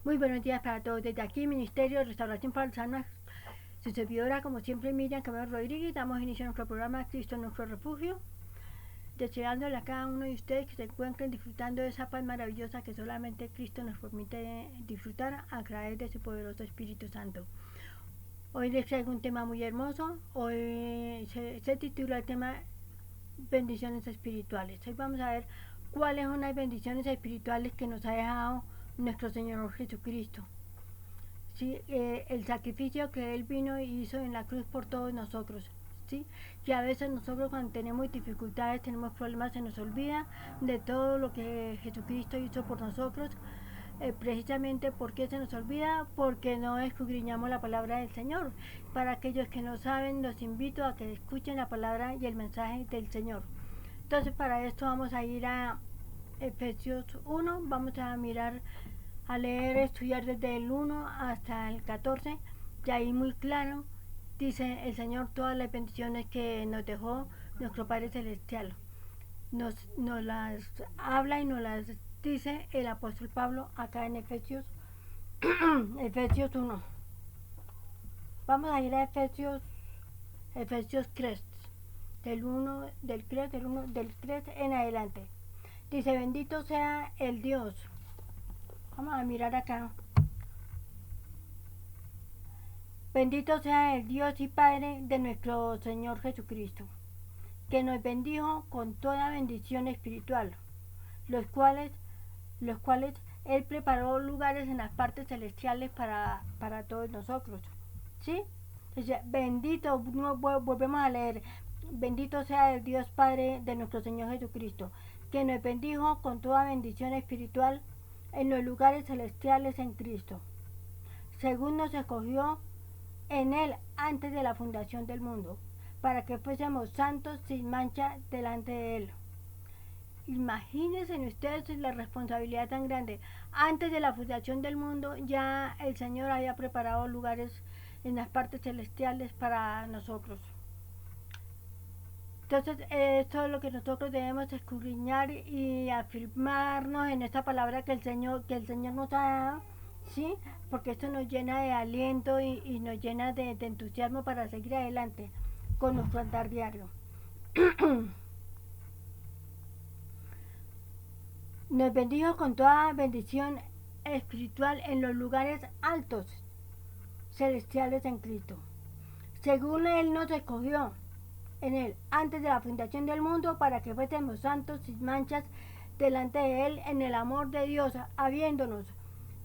Muy buenos días para todos. Desde aquí, Ministerio de Restauración para las Almas, su servidora, como siempre, Miriam Camilo Rodríguez. Damos inicio a nuestro programa Cristo nuestro refugio, deseándole a cada uno de ustedes que se encuentren disfrutando de esa paz maravillosa que solamente Cristo nos permite disfrutar a través de su poderoso Espíritu Santo. Hoy les traigo un tema muy hermoso. Hoy se titula el tema bendiciones espirituales. Hoy vamos a ver cuáles son las bendiciones espirituales que nos ha dejado nuestro Señor Jesucristo. ¿Sí? El sacrificio que Él vino y hizo en la cruz por todos nosotros. ¿Sí? Que a veces nosotros cuando tenemos dificultades, tenemos problemas, se nos olvida de todo lo que Jesucristo hizo por nosotros. Precisamente porque se nos olvida, porque no escudriñamos la palabra del Señor. Para aquellos que no saben, los invito a que escuchen la palabra y el mensaje del Señor. Entonces, para esto vamos a ir a Efesios 1, vamos a mirar, a leer, estudiar desde el 1 hasta el 14, y ahí muy claro dice el Señor todas las bendiciones que nos dejó nuestro Padre Celestial. Nos las habla y nos las dice el apóstol Pablo acá en Efesios, Efesios 1. Vamos a ir a Efesios 3, del 3 en adelante. Dice, bendito sea el Dios. Vamos a mirar acá. Bendito sea el Dios y Padre de nuestro Señor Jesucristo, que nos bendijo con toda bendición espiritual, los cuales Él preparó lugares en las partes celestiales para todos nosotros. ¿Sí? Entonces, bendito, volvemos a leer, bendito sea el Dios Padre de nuestro Señor Jesucristo, que nos bendijo con toda bendición espiritual en los lugares celestiales en Cristo, según nos escogió en Él antes de la fundación del mundo, para que fuésemos santos sin mancha delante de Él. Imagínense ustedes la responsabilidad tan grande. Antes de la fundación del mundo ya el Señor había preparado lugares en las partes celestiales para nosotros. Entonces, esto es lo que nosotros debemos escudriñar y afirmarnos en esta palabra que el Señor nos ha dado, ¿sí? Porque esto nos llena de aliento y nos llena de entusiasmo para seguir adelante con nuestro andar diario. Nos bendijo con toda bendición espiritual en los lugares altos celestiales en Cristo, según Él nos escogió en Él antes de la fundación del mundo, para que fuésemos santos sin manchas delante de Él en el amor de Dios, habiéndonos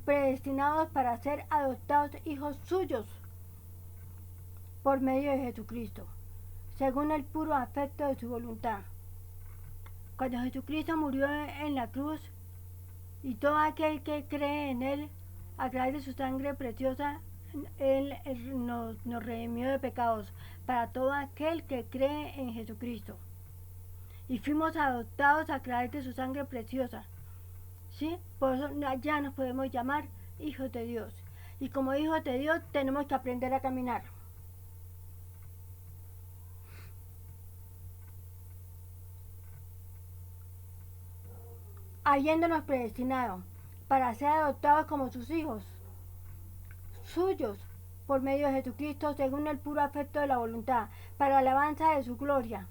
predestinados para ser adoptados hijos suyos por medio de Jesucristo, según el puro afecto de su voluntad. Cuando Jesucristo murió en la cruz, y todo aquel que cree en Él, a través de su sangre preciosa, Él nos redimió de pecados, para todo aquel que cree en Jesucristo. Y fuimos adoptados a través de su sangre preciosa. ¿Sí? Por eso ya nos podemos llamar hijos de Dios. Y como hijos de Dios tenemos que aprender a caminar. Habiéndonos predestinado para ser adoptados como sus hijos suyos por medio de Jesucristo, según el puro afecto de la voluntad, para alabanza de su gloria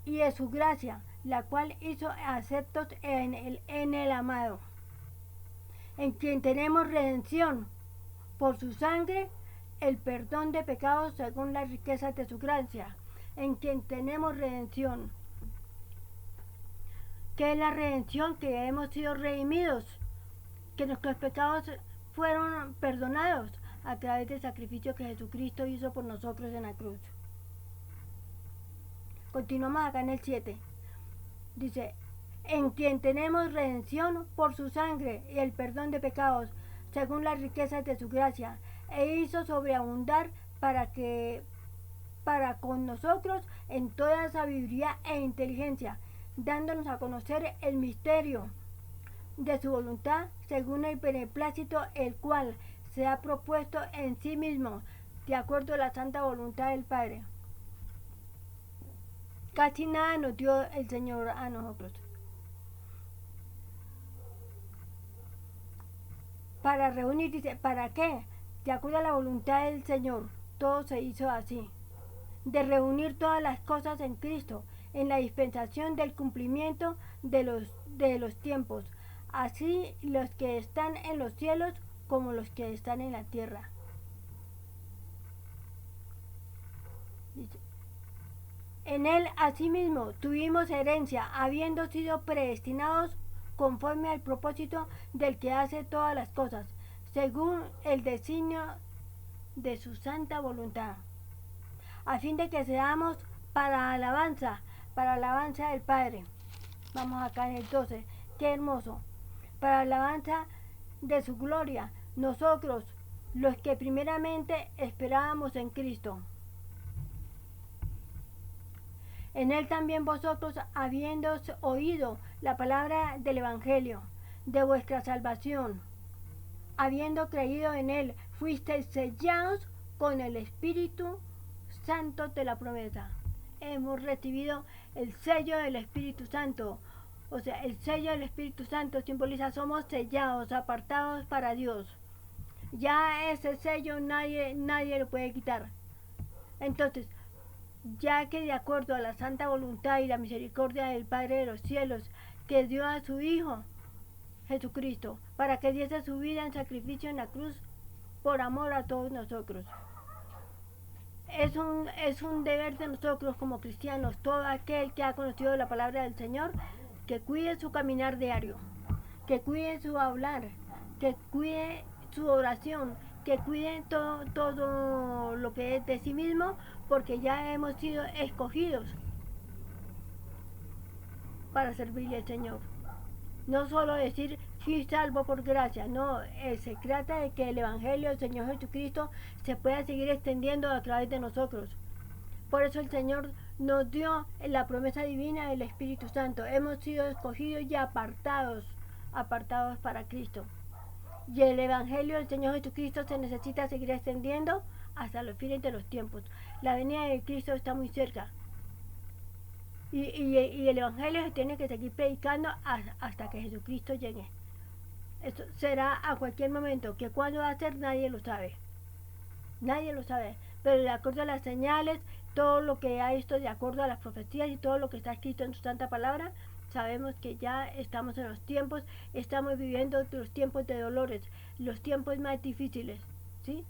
y de su gracia, la cual hizo aceptos en el amado, en quien tenemos redención por su sangre, el perdón de pecados según las riquezas de su gracia, en quien tenemos redención. ¿Qué es la redención? Que hemos sido redimidos, que nuestros pecados fueron perdonados a través del sacrificio que Jesucristo hizo por nosotros en la cruz. Continuamos acá en el 7. Dice, en quien tenemos redención por su sangre y el perdón de pecados, según las riquezas de su gracia, e hizo sobreabundar para con nosotros en toda sabiduría e inteligencia, dándonos a conocer el misterio de su voluntad, según el beneplácito, el cual se ha propuesto en sí mismo, de acuerdo a la santa voluntad del Padre. Casi nada nos dio el Señor a nosotros. Para reunir, dice, ¿para qué? De acuerdo a la voluntad del Señor, todo se hizo así. De reunir todas las cosas en Cristo, en la dispensación del cumplimiento de los tiempos, así los que están en los cielos como los que están en la tierra. Dice, en él asimismo tuvimos herencia, habiendo sido predestinados conforme al propósito del que hace todas las cosas, según el designio de su santa voluntad, a fin de que seamos para alabanza del Padre. Vamos acá en el 12, qué hermoso. Para alabanza de su gloria, nosotros, los que primeramente esperábamos en Cristo. En él también vosotros, habiendo oído la palabra del Evangelio, de vuestra salvación, habiendo creído en él, fuisteis sellados con el Espíritu Santo de la promesa. Hemos recibido el sello del Espíritu Santo. O sea, el sello del Espíritu Santo simboliza somos sellados, apartados para Dios. Ya ese sello nadie lo puede quitar. Entonces, ya que de acuerdo a la santa voluntad y la misericordia del Padre de los cielos, que dio a su Hijo Jesucristo, para que diese su vida en sacrificio en la cruz por amor a todos nosotros. Es un deber de nosotros como cristianos, todo aquel que ha conocido la palabra del Señor, que cuide su caminar diario, que cuide su hablar, que cuide su oración, que cuide todo lo que es de sí mismo, porque ya hemos sido escogidos para servirle al Señor. No solo decir fui salvo por gracia, no, se trata de que el Evangelio del Señor Jesucristo se pueda seguir extendiendo a través de nosotros. Por eso el Señor nos dio la promesa divina del Espíritu Santo. Hemos sido escogidos y apartados para Cristo. Y el Evangelio del Señor Jesucristo se necesita seguir extendiendo hasta los fines de los tiempos. La venida de Cristo está muy cerca. Y el Evangelio se tiene que seguir predicando hasta que Jesucristo llegue. Esto será a cualquier momento, que cuándo va a ser nadie lo sabe. Nadie lo sabe. Pero de acuerdo a las señales, todo lo que ha visto de acuerdo a las profecías y todo lo que está escrito en su santa palabra, sabemos que ya estamos en los tiempos, estamos viviendo los tiempos de dolores, los tiempos más difíciles, ¿sí?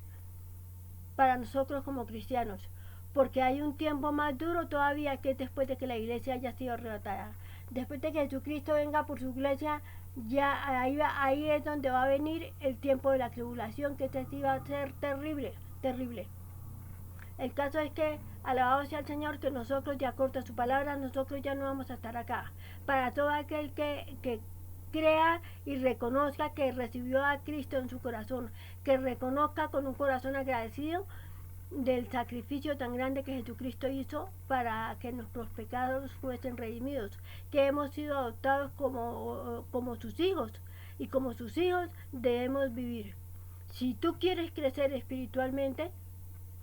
Para nosotros como cristianos. Porque hay un tiempo más duro todavía, que es después de que la iglesia haya sido arrebatada. Después de que Jesucristo venga por su iglesia, ya ahí es donde va a venir el tiempo de la tribulación, que este sí va a ser terrible, terrible. El caso es que, alabado sea el Señor, que nosotros, de acuerdo a su palabra, nosotros ya no vamos a estar acá. Para todo aquel que crea y reconozca que recibió a Cristo en su corazón, que reconozca con un corazón agradecido del sacrificio tan grande que Jesucristo hizo para que nuestros pecados fuesen redimidos, que hemos sido adoptados como sus hijos, y como sus hijos debemos vivir. Si tú quieres crecer espiritualmente,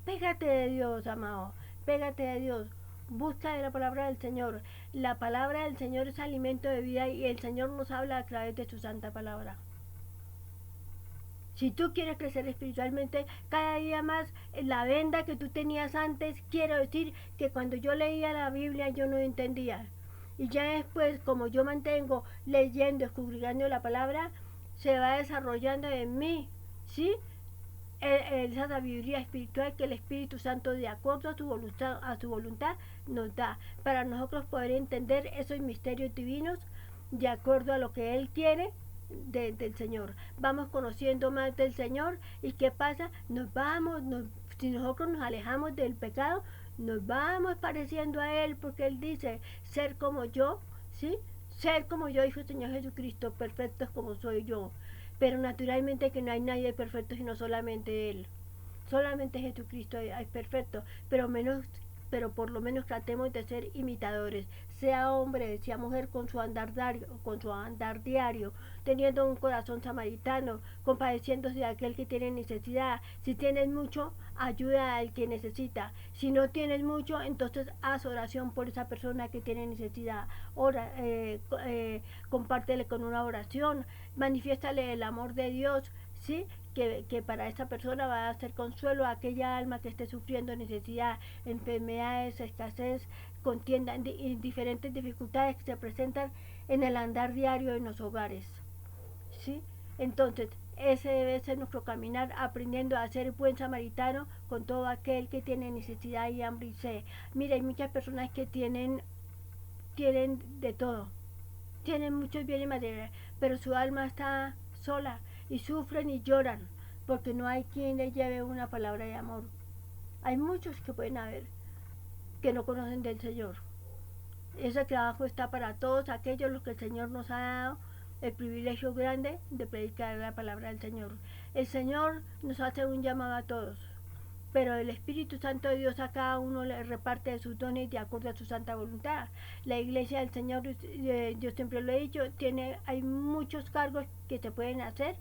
pégate de Dios, amado, pégate de Dios, busca de la palabra del Señor. La palabra del Señor es alimento de vida, y el Señor nos habla a través de su santa palabra. Si tú quieres crecer espiritualmente, cada día más, la venda que tú tenías antes, quiero decir que cuando yo leía la Biblia yo no entendía. Y ya después, como yo mantengo leyendo, escudriñando la palabra, se va desarrollando en mí, ¿sí? Esa sabiduría espiritual que el Espíritu Santo, de acuerdo a su voluntad, nos da, para nosotros poder entender esos misterios divinos de acuerdo a lo que Él quiere del Señor. Vamos conociendo más del Señor, y ¿qué pasa? Si nosotros nos alejamos del pecado, nos vamos pareciendo a Él, porque Él dice, ser como yo, ¿sí? Ser como yo, dijo el Señor Jesucristo, perfectos como soy yo. Pero naturalmente que no hay nadie perfecto, sino solamente Él. Solamente Jesucristo es perfecto, pero por lo menos tratemos de ser imitadores, sea hombre, sea mujer, con su andar diario, teniendo un corazón samaritano, compadeciéndose de aquel que tiene necesidad. Si tienes mucho, ayuda al que necesita. Si no tienes mucho, entonces haz oración por esa persona que tiene necesidad. Compártele con una oración, manifiéstale el amor de Dios. ¿sí? Que para esta persona va a ser consuelo a aquella alma que esté sufriendo necesidad, enfermedades, escasez, contienda, diferentes dificultades que se presentan en el andar diario en los hogares, ¿sí? Entonces, ese debe ser nuestro caminar, aprendiendo a ser buen samaritano con todo aquel que tiene necesidad y hambre y sed. Mira, hay muchas personas que tienen de todo, tienen muchos bienes materiales, pero su alma está sola y sufren y lloran porque no hay quien les lleve una palabra de amor. Hay muchos que pueden haber que no conocen del Señor. Ese trabajo está para todos aquellos los que el Señor nos ha dado el privilegio grande de predicar la palabra del Señor. El Señor nos hace un llamado a todos, pero el Espíritu Santo de Dios a cada uno le reparte de sus dones de acuerdo a su santa voluntad. La iglesia del Señor, yo siempre lo he dicho, hay muchos cargos que se pueden hacer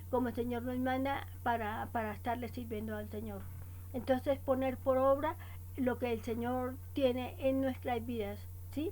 como el Señor nos manda para estarle sirviendo al Señor. Entonces poner por obra lo que el Señor tiene en nuestras vidas, ¿sí?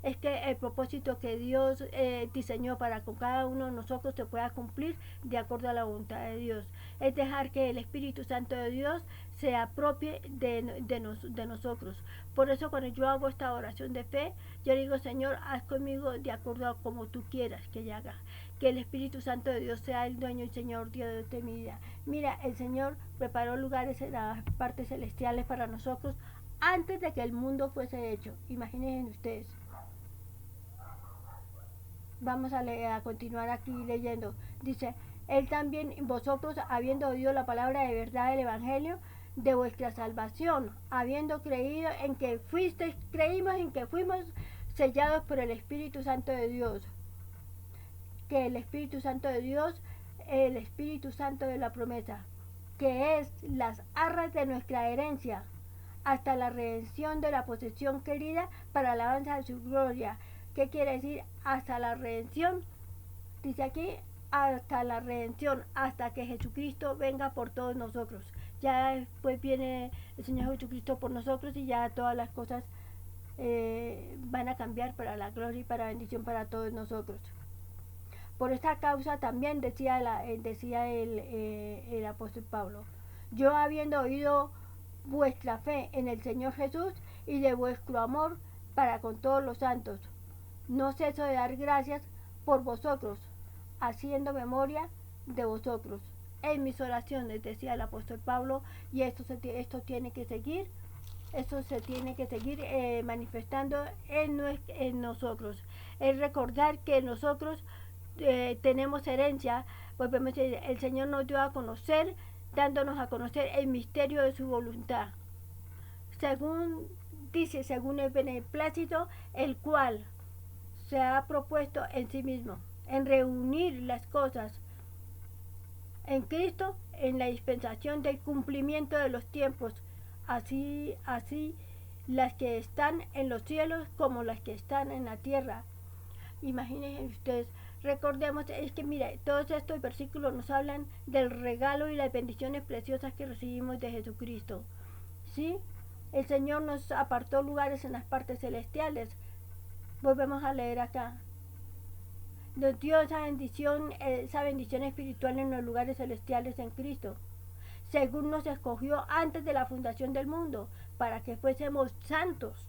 Es que el propósito que Dios diseñó para con cada uno de nosotros se pueda cumplir de acuerdo a la voluntad de Dios. Es dejar que el Espíritu Santo de Dios se apropie de nosotros. Por eso cuando yo hago esta oración de fe, yo digo, Señor, haz conmigo de acuerdo a como tú quieras que yo haga. Que el Espíritu Santo de Dios sea el dueño y Señor Dios de mi vida. Mira, el Señor preparó lugares en las partes celestiales para nosotros antes de que el mundo fuese hecho. Imagínense ustedes. Vamos a continuar aquí leyendo. Dice, Él también, vosotros, habiendo oído la palabra de verdad del Evangelio, de vuestra salvación, habiendo creído en que creímos en que fuimos sellados por el Espíritu Santo de Dios. Que el Espíritu Santo de Dios, el Espíritu Santo de la promesa, que es las arras de nuestra herencia, hasta la redención de la posesión querida para alabanza de su gloria. ¿Qué quiere decir hasta la redención? Dice aquí, hasta la redención, hasta que Jesucristo venga por todos nosotros. Ya después viene el Señor Jesucristo por nosotros y ya todas las cosas van a cambiar para la gloria y para la bendición para todos nosotros. Por esta causa también decía el apóstol Pablo, yo habiendo oído vuestra fe en el Señor Jesús y de vuestro amor para con todos los santos, no ceso de dar gracias por vosotros, haciendo memoria de vosotros en mis oraciones, decía el apóstol Pablo, y esto tiene que seguir, esto se tiene que seguir manifestando en nosotros. Es recordar que nosotros tenemos herencia, volvemos a decir, el Señor nos dio a conocer, dándonos a conocer el misterio de su voluntad. Según el beneplácito, el cual se ha propuesto en sí mismo, en reunir las cosas en Cristo, en la dispensación del cumplimiento de los tiempos, así las que están en los cielos como las que están en la tierra. Imagínense ustedes, recordemos, es que mira, todos estos versículos nos hablan del regalo y las bendiciones preciosas que recibimos de Jesucristo, ¿sí? El Señor nos apartó lugares en las partes celestiales. Volvemos a leer acá. Nos dio esa bendición espiritual en los lugares celestiales en Cristo, según nos escogió antes de la fundación del mundo, para que fuésemos santos,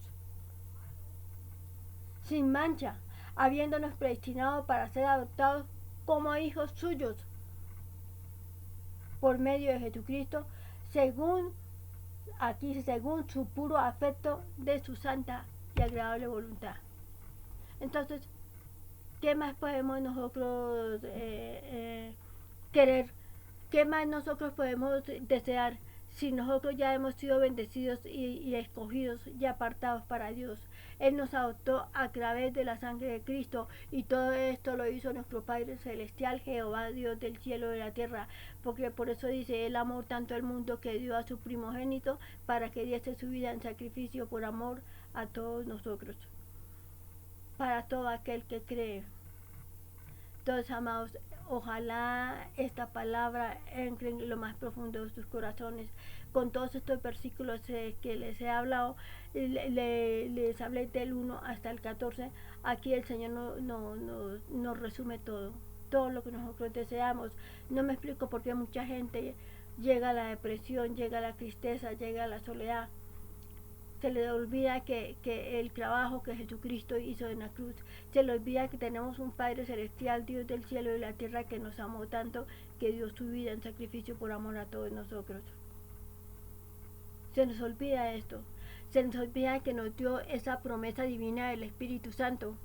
sin mancha, habiéndonos predestinado para ser adoptados como hijos suyos por medio de Jesucristo, según su puro afecto de su santa y agradable voluntad. Entonces, ¿qué más podemos nosotros querer? ¿Qué más nosotros podemos desear si nosotros ya hemos sido bendecidos y escogidos y apartados para Dios? Él nos adoptó a través de la sangre de Cristo, y todo esto lo hizo nuestro Padre Celestial, Jehová Dios del cielo y de la tierra, porque por eso dice, Él amó tanto al mundo que dio a su primogénito para que diese su vida en sacrificio por amor a todos nosotros, para todo aquel que cree. Entonces, amados, ojalá esta palabra entre en lo más profundo de sus corazones. Con todos estos versículos que les he hablado, les hablé del 1 hasta el 14, aquí el Señor nos resume todo. todo lo que nosotros deseamos. No me explico por qué mucha gente llega a la depresión, llega a la tristeza, llega a la soledad. Se le olvida que el trabajo que Jesucristo hizo en la cruz. Se le olvida que tenemos un Padre Celestial, Dios del cielo y la tierra, que nos amó tanto, que dio su vida en sacrificio por amor a todos nosotros. Se nos olvida esto. Se nos olvida que nos dio esa promesa divina del Espíritu Santo.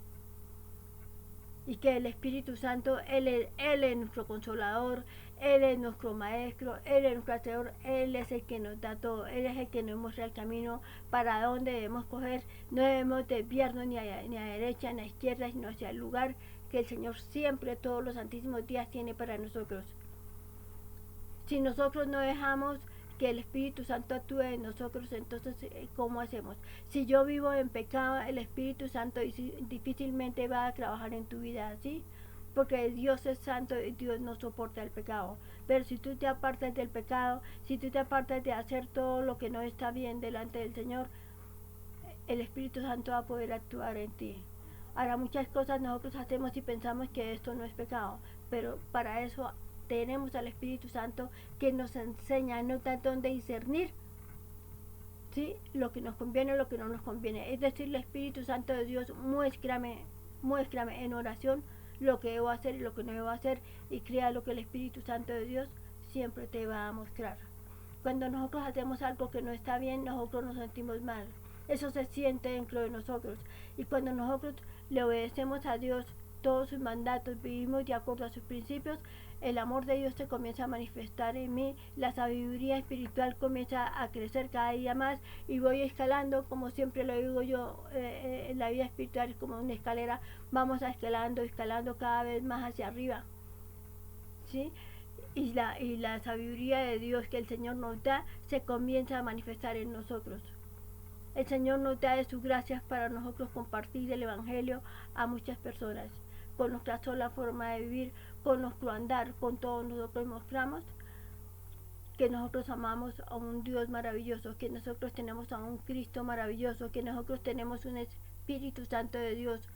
Y que el Espíritu Santo, Él es nuestro consolador, Él es nuestro maestro, Él es nuestro hacedor, Él es el que nos da todo, Él es el que nos muestra el camino para dónde debemos coger. No debemos desviarnos ni a derecha ni a izquierda, sino hacia el lugar que el Señor siempre, todos los santísimos días, tiene para nosotros. Si nosotros no dejamos que el Espíritu Santo actúe en nosotros, entonces ¿cómo hacemos? Si yo vivo en pecado, el Espíritu Santo difícilmente va a trabajar en tu vida así, porque Dios es santo y Dios no soporta el pecado. Pero si tú te apartas del pecado, si tú te apartas de hacer todo lo que no está bien delante del Señor, el Espíritu Santo va a poder actuar en ti. Ahora, muchas cosas nosotros hacemos y pensamos que esto no es pecado, pero para eso tenemos al Espíritu Santo, que nos enseña, nos da dónde discernir, ¿sí?, lo que nos conviene y lo que no nos conviene. Es decir, el Espíritu Santo de Dios, muéstrame en oración lo que debo hacer y lo que no debo hacer, y crea lo que el Espíritu Santo de Dios siempre te va a mostrar. Cuando nosotros hacemos algo que no está bien, nosotros nos sentimos mal. Eso se siente dentro de nosotros. Y cuando nosotros le obedecemos a Dios todos sus mandatos, vivimos de acuerdo a sus principios, el amor de Dios se comienza a manifestar en mí, la sabiduría espiritual comienza a crecer cada día más, y voy escalando, como siempre lo digo yo, en la vida espiritual es como una escalera, vamos escalando cada vez más hacia arriba, ¿sí? Y la sabiduría de Dios que el Señor nos da se comienza a manifestar en nosotros. El Señor nos da de sus gracias para nosotros compartir el Evangelio a muchas personas. Con nuestra sola forma de vivir, con nuestro andar, con todo nosotros mostramos que nosotros amamos a un Dios maravilloso, que nosotros tenemos a un Cristo maravilloso, que nosotros tenemos un Espíritu Santo de Dios,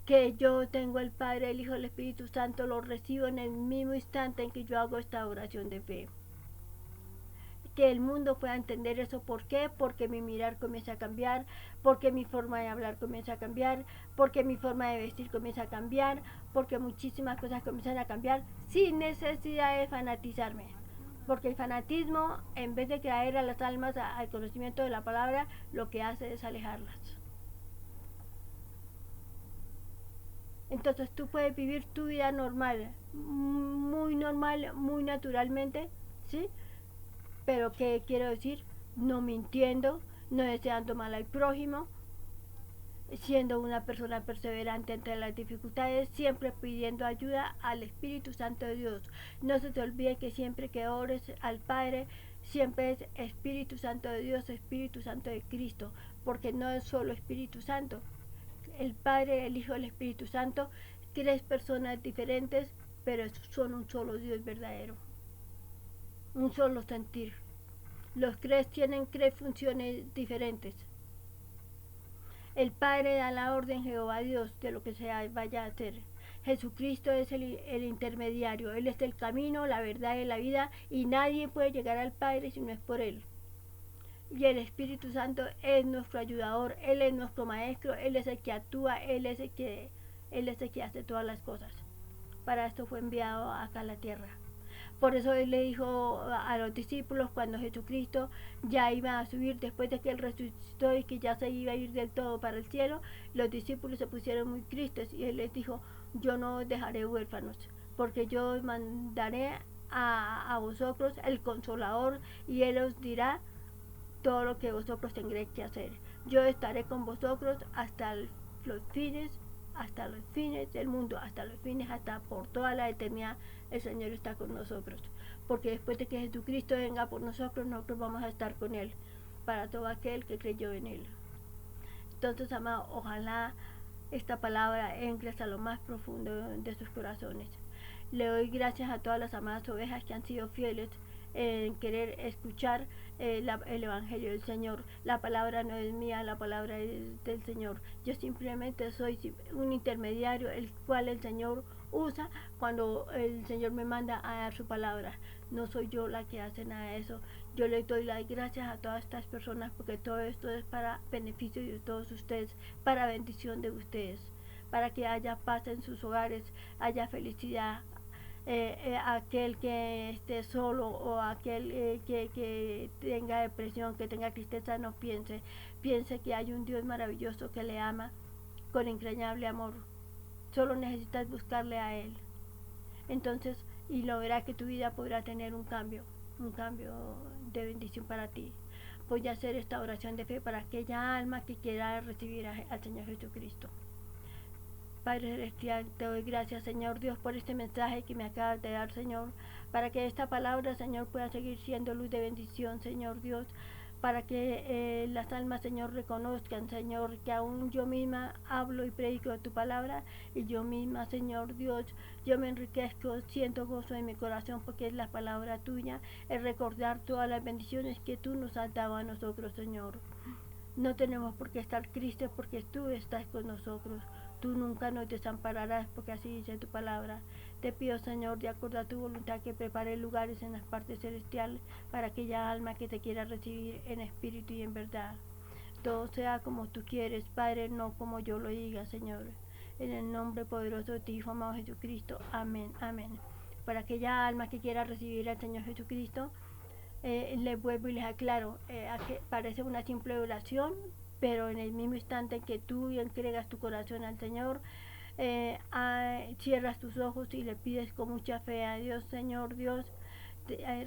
que yo tengo el Padre, el Hijo, el Espíritu Santo, lo recibo en el mismo instante en que yo hago esta oración de fe. Que el mundo pueda entender eso. ¿Por qué? Porque mi mirar comienza a cambiar, porque mi forma de hablar comienza a cambiar, porque mi forma de vestir comienza a cambiar, porque muchísimas cosas comienzan a cambiar sin necesidad de fanatizarme. Porque el fanatismo, en vez de traer a las almas al conocimiento de la palabra, lo que hace es alejarlas. Entonces tú puedes vivir tu vida normal, muy naturalmente, ¿sí? Pero ¿qué quiero decir? No mintiendo, no deseando mal al prójimo, siendo una persona perseverante ante las dificultades, siempre pidiendo ayuda al Espíritu Santo de Dios. No se te olvide que siempre que ores al Padre, siempre es Espíritu Santo de Dios, Espíritu Santo de Cristo, porque no es solo Espíritu Santo. El Padre, el Hijo, el Espíritu Santo, 3 personas diferentes, pero son un solo Dios verdadero. Un solo sentir. Los 3 tienen 3 funciones diferentes. El Padre da la orden, Jehová Dios, de lo que se vaya a hacer. Jesucristo es el intermediario. Él es el camino, la verdad y la vida, y nadie puede llegar al Padre si no es por Él. Y el Espíritu Santo es nuestro ayudador, Él es nuestro maestro, Él es el que actúa, Él es el que hace todas las cosas. Para esto fue enviado acá a la tierra. Por eso Él le dijo a los discípulos, cuando Jesucristo ya iba a subir, después de que Él resucitó y que ya se iba a ir del todo para el cielo, los discípulos se pusieron muy tristes y Él les dijo: yo no os dejaré huérfanos, porque yo os mandaré a vosotros el Consolador, y Él os dirá todo lo que vosotros tendréis que hacer. Yo estaré con vosotros hasta los fines del mundo, hasta por toda la eternidad. El Señor está con nosotros, porque después de que Jesucristo venga por nosotros, nosotros vamos a estar con Él, para todo aquel que creyó en Él. Entonces, amado, ojalá esta palabra entre hasta lo más profundo de sus corazones. Le doy gracias a todas las amadas ovejas que han sido fieles en querer escuchar el Evangelio del Señor. La palabra no es mía, la palabra es del Señor. Yo simplemente soy un intermediario, el cual el Señor usa cuando el Señor me manda a dar su palabra. No soy yo la que hace nada de eso. Yo les doy las gracias a todas estas personas porque todo esto es para beneficio de todos ustedes, para bendición de ustedes, para que haya paz en sus hogares, haya felicidad. Aquel que esté solo o aquel que tenga depresión, que tenga tristeza, no piense que hay un Dios maravilloso que le ama con entrañable amor. Solo necesitas buscarle a Él. Entonces, y lo verás que tu vida podrá tener un cambio de bendición para ti. Voy a hacer esta oración de fe para aquella alma que quiera recibir al Señor Jesucristo. Padre Celestial, te doy gracias, Señor Dios, por este mensaje que me acabas de dar, Señor, para que esta palabra, Señor, pueda seguir siendo luz de bendición, Señor Dios, para que las almas, Señor, reconozcan, Señor, que aún yo misma hablo y predico de tu palabra, y yo misma, Señor Dios, yo me enriquezco, siento gozo en mi corazón porque es la palabra tuya, es recordar todas las bendiciones que tú nos has dado a nosotros, Señor. No tenemos por qué estar tristes porque tú estás con nosotros. Tú nunca nos desampararás porque así dice tu palabra. Te pido, Señor, de acuerdo a tu voluntad, que prepare lugares en las partes celestiales para aquella alma que te quiera recibir en espíritu y en verdad. Todo sea como tú quieres, Padre, no como yo lo diga, Señor. En el nombre poderoso de tu Hijo amado Jesucristo. Amén, amén. Para aquella alma que quiera recibir al Señor Jesucristo, les vuelvo y les aclaro, que parece una simple oración, pero en el mismo instante en que tú entregas tu corazón al Señor, cierras tus ojos y le pides con mucha fe a Dios, Señor Dios,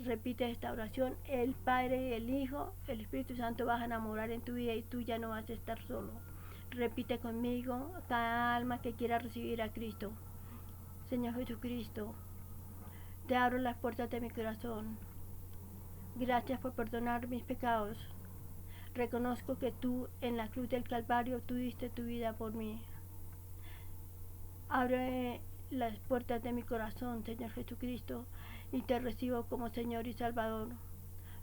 repite esta oración, el Padre, el Hijo, el Espíritu Santo van a morar en tu vida y tú ya no vas a estar solo. Repite conmigo, cada alma que quiera recibir a Cristo. Señor Jesucristo, te abro las puertas de mi corazón. Gracias por perdonar mis pecados. Reconozco que tú en la cruz del Calvario tú diste tu vida por mí. Abre las puertas de mi corazón, Señor Jesucristo, y te recibo como Señor y Salvador.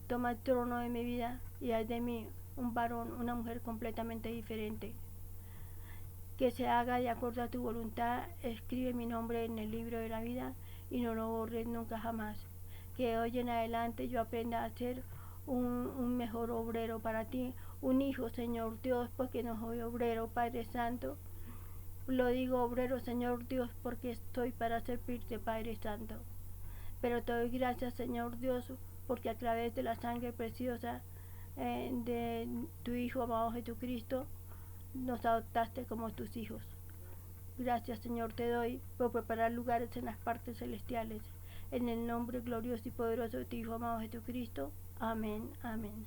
Toma el trono de mi vida y haz de mí un varón, una mujer completamente diferente. Que se haga de acuerdo a tu voluntad. Escribe mi nombre en el libro de la vida y no lo borres nunca jamás. Que hoy en adelante yo aprenda a ser un mejor obrero para ti, un hijo, Señor Dios, porque no soy obrero, Padre Santo. Lo digo obrero, Señor Dios, porque estoy para servirte, Padre Santo. Pero te doy gracias, Señor Dios, porque a través de la sangre preciosa de tu Hijo amado Jesucristo, nos adoptaste como tus hijos. Gracias, Señor, te doy por preparar lugares en las partes celestiales. En el nombre glorioso y poderoso de tu Hijo amado Jesucristo. Amén, amén.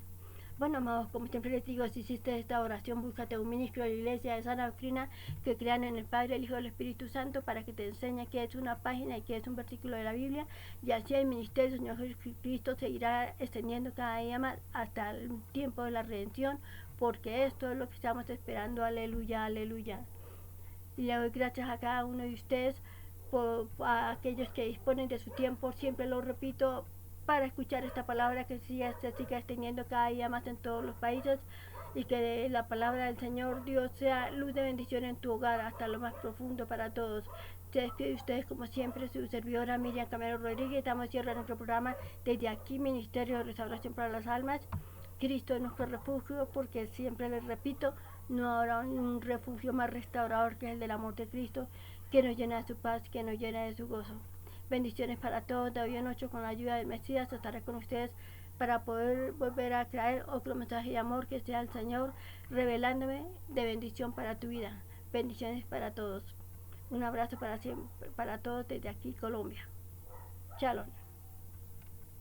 Bueno, amados, como siempre les digo, si hiciste esta oración, búscate un ministro de la iglesia de sana doctrina que crean en el Padre, el Hijo y el Espíritu Santo para que te enseñe qué es una página y qué es un versículo de la Biblia. Y así el ministerio del Señor Jesucristo seguirá extendiendo cada día más hasta el tiempo de la redención, porque esto es lo que estamos esperando. Aleluya, aleluya. Y le doy gracias a cada uno de ustedes, a aquellos que disponen de su tiempo, siempre lo repito, para escuchar esta palabra que se siga extendiendo cada día más en todos los países, y que la palabra del Señor Dios sea luz de bendición en tu hogar hasta lo más profundo para todos. Se despide de ustedes como siempre su servidora Miriam Camero Rodríguez. Estamos cierrando nuestro programa desde aquí, Ministerio de Restauración para las Almas. Cristo es nuestro refugio, porque siempre les repito, no habrá un refugio más restaurador que el del amor de Cristo, que nos llena de su paz, que nos llena de su gozo. Bendiciones para todos. De hoy en noche, con la ayuda del Mesías, estaré con ustedes para poder volver a traer otro mensaje de amor, que sea el Señor revelándome de bendición para tu vida. Bendiciones para todos. Un abrazo para todos desde aquí, Colombia. Shalom.